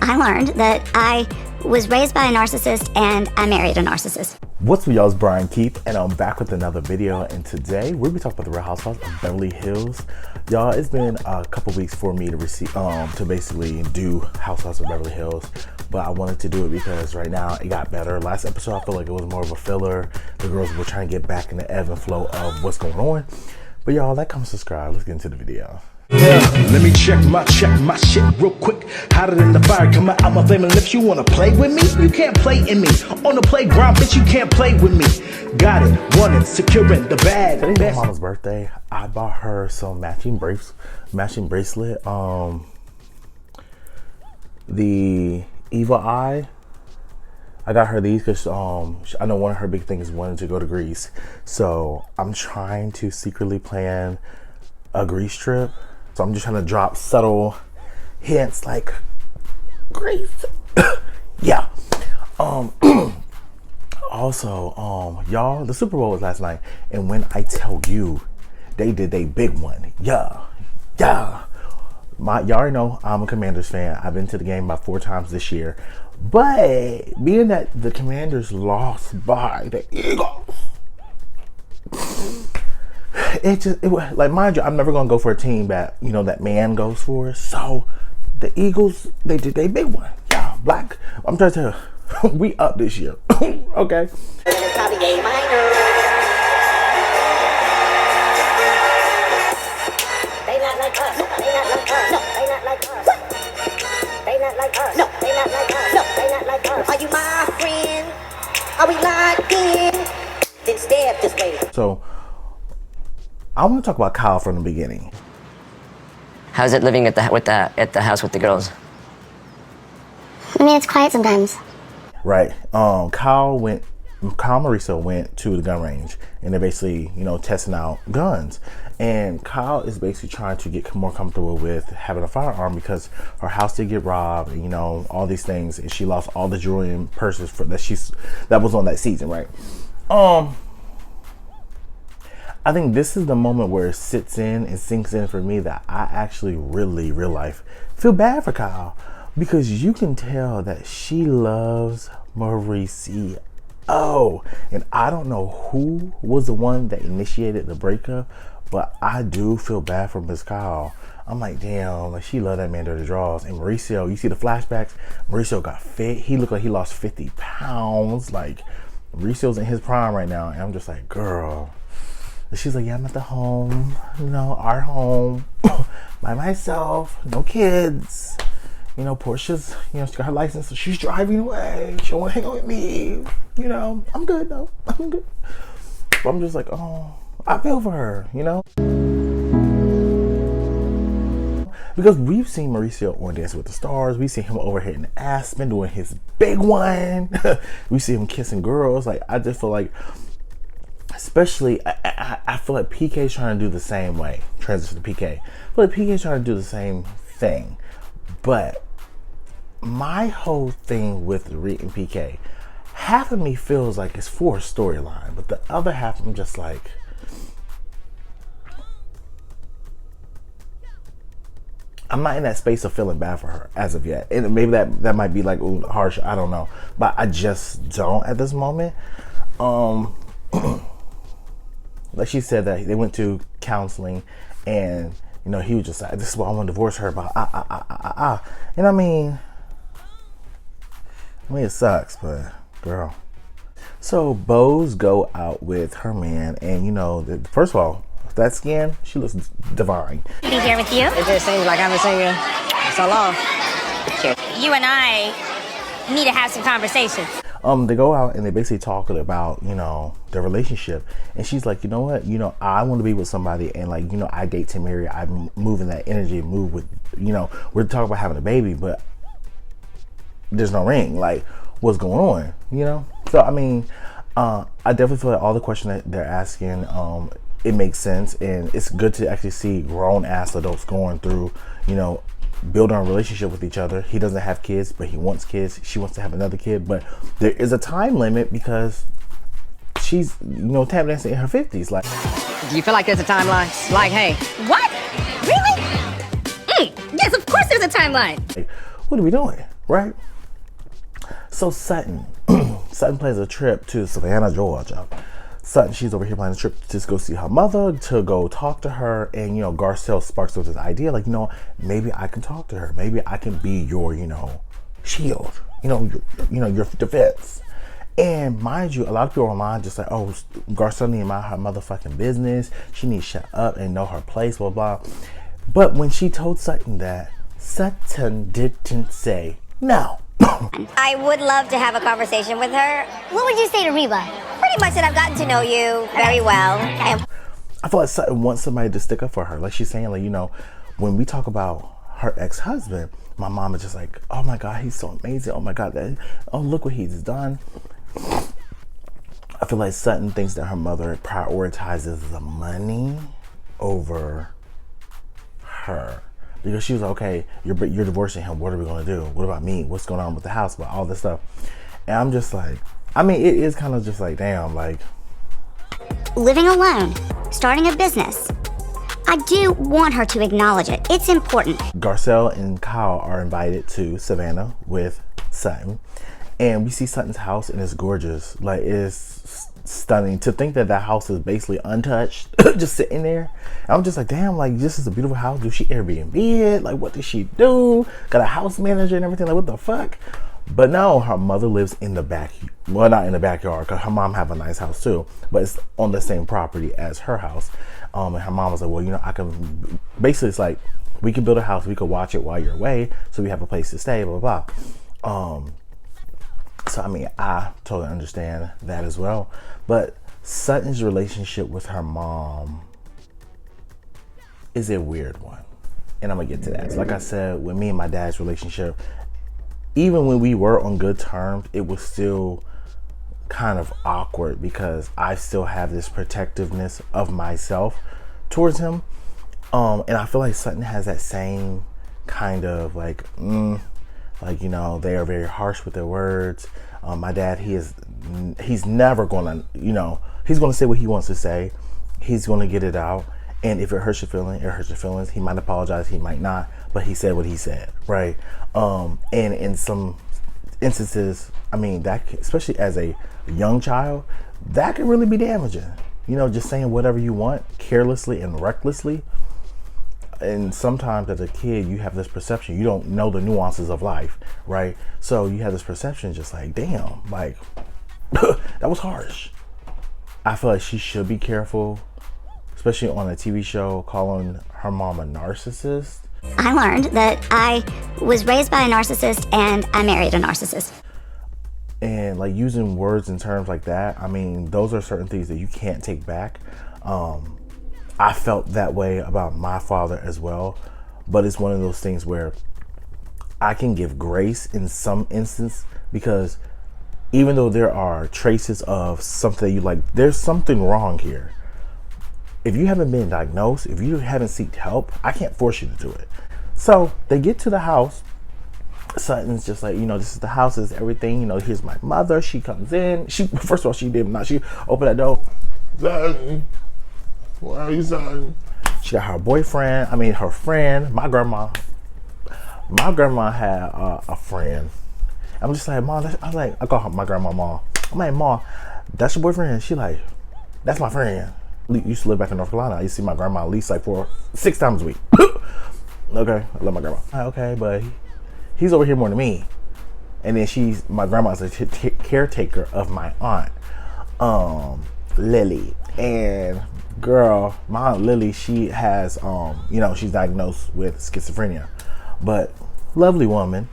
I learned that I was raised by a narcissist and I married a narcissist. What's up, y'all? It's Brian Keith, and I'm back with another video. And today we'll be talking about the Real Housewives of Beverly Hills. Y'all, it's been a couple weeks for me to basically do Housewives of Beverly Hills, but I wanted to do it because right now it got better. Last episode I feel like it was more of a filler. The girls were trying to get back in the ebb and flow of what's going on. But y'all, like, comment, subscribe. Let's get into the video. Yeah, let me check my shit real quick. Hotter than the fire coming out my flaming lips. You wanna play with me? You can't play in me. On the playground, bitch, you can't play with me. Got it, want it, securing the bag. Today's my mama's birthday. I bought her some matching bracelet. The Evil Eye. I got her these because I know one of her big things is wanting to go to Greece. So I'm trying to secretly plan a Greece trip. So I'm just trying to drop subtle hints like Greece. Yeah. Also, y'all, the Super Bowl was last night, and when I tell you, they did a big one. Yeah. Y'all already know I'm a Commanders fan. I've been to the game about 4 times this year. But being that the Commanders lost by the Eagles, it was like, mind you, I'm never gonna go for a team that, you know, that man goes for. So the Eagles, they did a big one. Yeah, black. I'm trying to tell you, we up this year. Okay. Are you my friend? Are we locked in? Then step this way. So I want to talk about Kyle from the beginning. How's it living at the house with the girls? I mean, it's quiet sometimes. Right. Kyle and Mauricio went to the gun range, and they're basically, you know, testing out guns. And Kyle is basically trying to get more comfortable with having a firearm because her house did get robbed, and, you know, all these things, and she lost all the jewelry and purses that was on that season, right? I think this is the moment where it sits in and sinks in for me that I actually really, real life, feel bad for Kyle, because you can tell that she loves Mauricio. And I don't know who was the one that initiated the breakup, but I do feel bad for Miss Kyle. I'm like, damn, like, she loved that man dirty draws. And Mauricio, you see the flashbacks, Mauricio got fit. He looked like he lost 50 pounds. Like, Mauricio's in his prime right now. And I'm just like, girl. And she's like, yeah, I'm at the home, you know, our home, by myself, no kids. You know, Portia's, you know, she got her license, so she's driving away. She don't want to hang out with me. You know, I'm good though. I'm good. But I'm just like, oh, I feel for her, you know? Because we've seen Mauricio on Dancing with the Stars. We've seen him over here in Aspen doing his big one. We see him kissing girls. Like, I just feel like, especially, I feel like PK's trying to do the same way. Transition to PK. I feel like PK's trying to do the same thing. But my whole thing with Reed and PK, half of me feels like it's for a storyline, but the other half I'm just like, I'm not in that space of feeling bad for her as of yet. And maybe that might be like, ooh, harsh, I don't know. But I just don't at this moment. Like she said that they went to counseling, and, you know, he was just like, this is what I want to divorce her about. And I mean, it sucks, but girl. So Bo's go out with her man, and, you know, first of all, that skin, she looks divine. Be here with you. It just seems like I haven't seen you in so long. You and I need to have some conversations. They go out and they basically talk about, you know, their relationship, and she's like, you know what, you know, I want to be with somebody, and, like, you know, I date to marry. I'm moving that energy, move with, you know, we're talking about having a baby, but there's no ring. Like, what's going on, you know? So I mean, I definitely feel like all the questions that they're asking, it makes sense, and it's good to actually see grown ass adults going through, you know, building a relationship with each other. He doesn't have kids, but he wants kids. She wants to have another kid, but there is a time limit because she's, you know, tap dancing in her 50s. Like, Do you feel like there's a timeline? Like, hey. What? Really? Yes, of course there's a timeline. Like, what are we doing, right? So Sutton, Sutton plans a trip to Savannah, Georgia. Sutton, she's over here planning a trip to just go see her mother, to go talk to her, and Garcelle sparks up this idea, like, maybe I can talk to her, maybe I can be your, shield, your defense. And mind you, a lot of people online just like, oh, Garcelle need to mind her motherfucking business, she needs to shut up and know her place, blah blah. But when she told Sutton that, Sutton didn't say no. I would love to have a conversation with her. What would you say to Reba? Pretty much that I've gotten to know you very well. And I feel like Sutton wants somebody to stick up for her. Like she's saying, like, when we talk about her ex-husband, my mom is just like, oh my God, he's so amazing. Oh my God, look what he's done. I feel like Sutton thinks that her mother prioritizes the money over her. Because she was like, okay, you're divorcing him. What are we going to do? What about me? What's going on with the house? About all this stuff. And I'm just like, it is kind of just like, damn, like. living alone, starting a business. I do want her to acknowledge it. It's important. Garcelle and Kyle are invited to Savannah with Sutton. And we see Sutton's house and it's gorgeous. Like, it's stunning. To think that house is basically untouched, just sitting there. I'm just like, damn, like, this is a beautiful house. Does she Airbnb it? Like, what does she do? Got a house manager and everything. Like, what the fuck? But no, her mother lives in the back. Well, not in the backyard, because her mom have a nice house too. But it's on the same property as her house. And her mom was like, well, I can, basically it's like, we can build a house. We could watch it while you're away. So we have a place to stay, blah, blah, blah. So, I totally understand that as well. But Sutton's relationship with her mom is a weird one. And I'm going to get to that. So like I said, with me and my dad's relationship, even when we were on good terms, it was still kind of awkward because I still have this protectiveness of myself towards him. And I feel like Sutton has that same kind of like, they are very harsh with their words. My dad, he's never gonna, he's gonna say what he wants to say. He's gonna get it out. And if it hurts your feelings, it hurts your feelings. He might apologize, he might not, but he said what he said, right? And in some instances, that, especially as a young child, that can really be damaging. Just saying whatever you want carelessly and recklessly. And sometimes as a kid, you have this perception. You don't know the nuances of life, right? So you have this perception just like, damn, like, that was harsh. I feel like she should be careful, especially on a TV show, calling her mom a narcissist. I learned that I was raised by a narcissist and I married a narcissist. And like using words and terms like that, those are certain things that you can't take back. I felt that way about my father as well, but it's one of those things where I can give grace in some instance, because even though there are traces of something you like, there's something wrong here. If you haven't been diagnosed, if you haven't sought help, I can't force you to do it. So they get to the house. Sutton's just like, this is the house, this is everything. Here's my mother. She comes in. She first of all, she opened that door. Sutton, where are you, Sutton? She got her boyfriend. Her friend. My grandma had a friend. I'm just like, Mom. I call her my grandma Mom. I'm like, Mom, that's your boyfriend? She like, that's my friend. Used to live back in North Carolina. I used to see my grandma at least like 6 times a week. Okay, I love my grandma. Okay, but he's over here more than me. And then my grandma's a caretaker of my aunt, Lily. And girl, my aunt Lily, she has, she's diagnosed with schizophrenia, but lovely woman.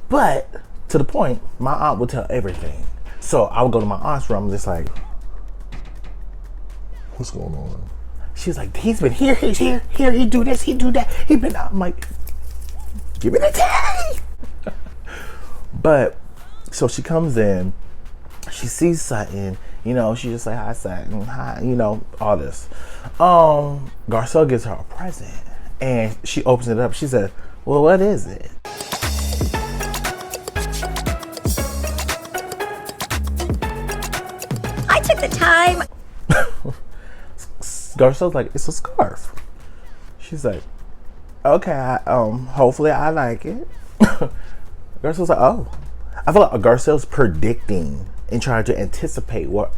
But to the point, my aunt would tell everything. So I would go to my aunt's room, just like, what's going on? She's like, he's been here, he's here, he do this, he do that. He been out. I'm like, give me the tea. But so she comes in, she sees Sutton, she just like, hi Sutton, hi, all this. Garcelle gives her a present and she opens it up. She said, well, what is it? I took the time. Garcelle's like, it's a scarf. She's like, okay, hopefully I like it. Garcelle's like, oh. I feel like Garcelle's predicting and trying to anticipate what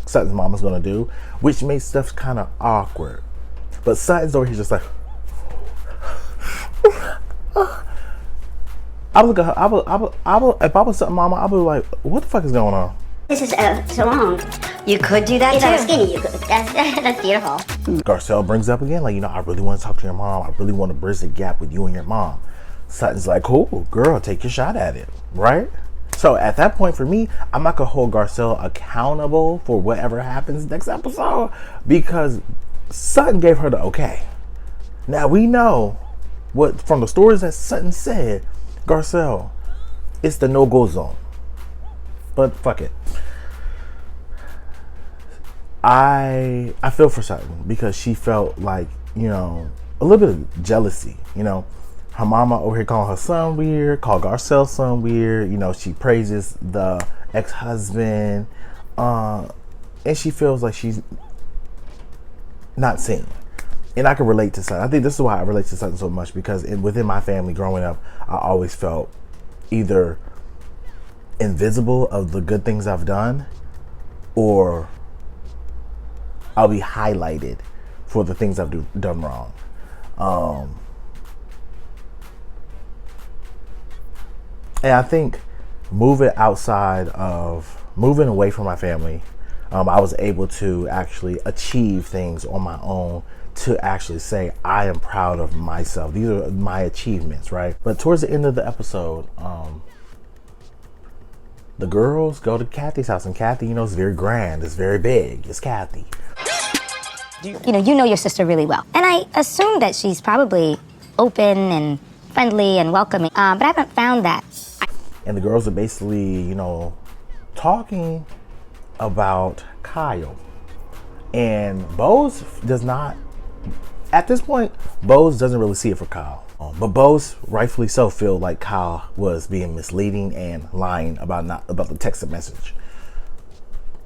Sutton's mama's gonna do, which makes stuff kind of awkward. But Sutton's over here just like, I would look at her, if I was Sutton mama, I would be like, what the fuck is going on? This is so long. You could do that If too. I was skinny, you could. That's beautiful. Garcelle brings up again, like, I really want to talk to your mom. I really want to bridge the gap with you and your mom. Sutton's like, cool, girl, take your shot at it, right? So at that point, for me, I'm not gonna hold Garcelle accountable for whatever happens next episode because Sutton gave her the okay. Now we know what from the stories that Sutton said, Garcelle, it's the no-go zone. But fuck it. I feel for Sutton because she felt like, a little bit of jealousy, Her mama over here calling her son weird, called Garcelle's son weird, she praises the ex-husband, and she feels like she's not seen. And I can relate to Sutton. I think this is why I relate to Sutton so much because within my family growing up, I always felt either invisible of the good things I've done or I'll be highlighted for the things I've done wrong. And I think moving away from my family, I was able to actually achieve things on my own to actually say, I am proud of myself. These are my achievements, right? But towards the end of the episode, the girls go to Kathy's house, and Kathy, is very grand, it's very big, it's Kathy. You know your sister really well. And I assume that she's probably open and friendly and welcoming, but I haven't found that. And the girls are basically, talking about Kyle. And Bose does not, at this point, Bose doesn't really see it for Kyle. But Bose, rightfully so, feel like Kyle was being misleading and lying about the text message.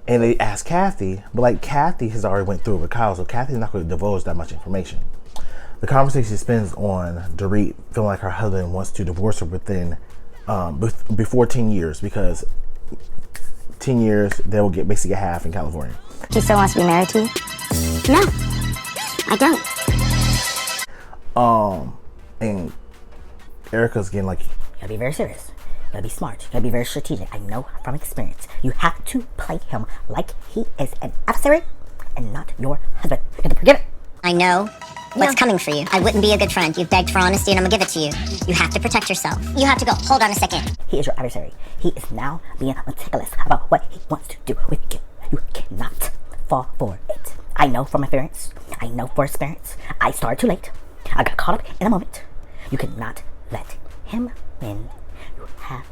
And they asked Kathy, but Kathy has already went through it with Kyle, so Kathy's not going to divulge that much information. The conversation spins on Dorit feeling like her husband wants to divorce her within before 10 years because 10 years they will basically get half in California. He still wants to be married to you? No, I don't. And Erica's getting like, You gotta be very serious. You gotta be smart. You gotta be very strategic. I know from experience. You have to play him like he is an adversary and not your husband. You have to forgive it. I know what's coming for you. I wouldn't be a good friend. You've begged for honesty and I'm gonna give it to you. You have to protect yourself. You have to go. Hold on a second. He is your adversary. He is now being meticulous about what he wants to do with you. You cannot fall for it. I know from experience. I started too late. I got caught up in a moment. You cannot let him win. You have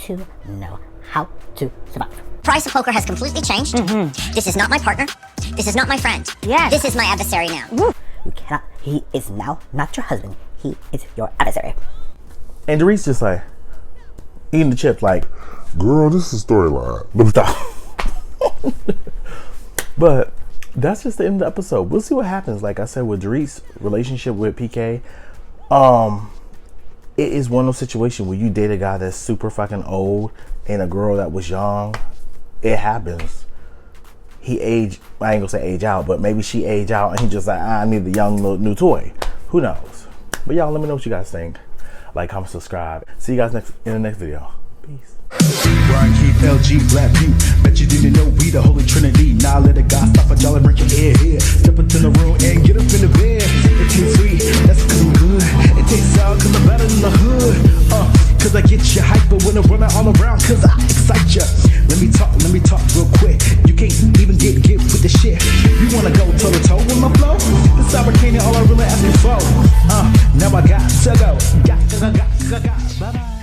to know how to survive. Price of poker has completely changed. This is not my partner. This is not my friend. Yes. This is my adversary now. You cannot. He is now not your husband. He is your adversary. and Dorit's just like eating the chips like, girl, this is a storyline. But that's just the end of the episode. We'll see what happens. Like I said, with Dorit's relationship with PK, it is one of those situations where you date a guy that's super fucking old and a girl that was young. It happens. He aged, I ain't gonna say age out, but maybe she age out and he just like, I need the young little new toy. Who knows? But y'all, let me know what you guys think. Like, comment, subscribe. See you guys in the next video. Peace. Brian Keith, LG, Black Butte. Bet you didn't know we the Holy Trinity. Now let a God stop a jolly, break your head here. Step into the room and get up in the bed. It tastes sweet, that's cause I'm good. It tastes sour cause I'm better than the hood. Cause I get you hyper when I'm running all around cause I excite you. Let me talk real quick. You can't even get with the shit. You wanna go toe to toe with my flow? This American all I really ask you for. Now I got to go. Got. Bye bye.